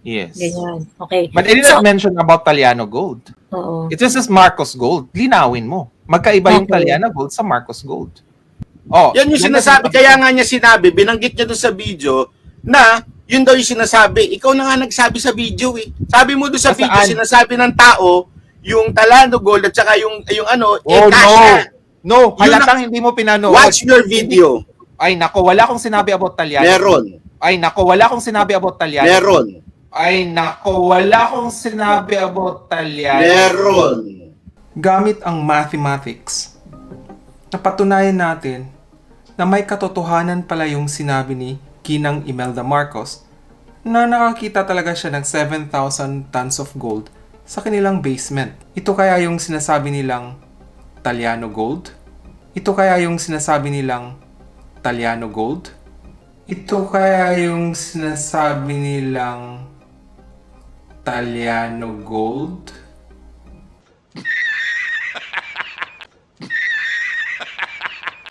Yes. Ganyan. Okay. But it didn't mention about Taliano Gold. Oo. It just says Marcos Gold. Linawin mo. Magkaiba yung Okay. Taliano Gold sa Marcos Gold. Oh, Yan yung sinasabi, kaya nga niya sinabi, binanggit niya doon sa video na yun daw yung sinasabi. Ikaw na nga nagsabi sa video eh. Sabi mo doon sa video, Saan? sinasabi ng tao, yung Talano Gold at saka yung ano, Oh, kasha. no. Yun Halatang hindi mo pinanood. Watch your video. Ay, nako, wala akong sinabi about Taliano. Meron. Ay, nako, wala akong sinabi about Taliano. Meron. Ay, nako, wala akong sinabi about Taliano. Meron. Gamit ang mathematics, napatunayan natin na may katotohanan pala yung sinabi ni Ginang Imelda Marcos na nakakita talaga siya ng 7,000 tons of gold sa kanilang basement. Ito kaya yung sinasabi nilang Taliano Gold? Ito kaya yung sinasabi nilang Taliano Gold? Ito kaya yung sinasabi nilang Taliano Gold?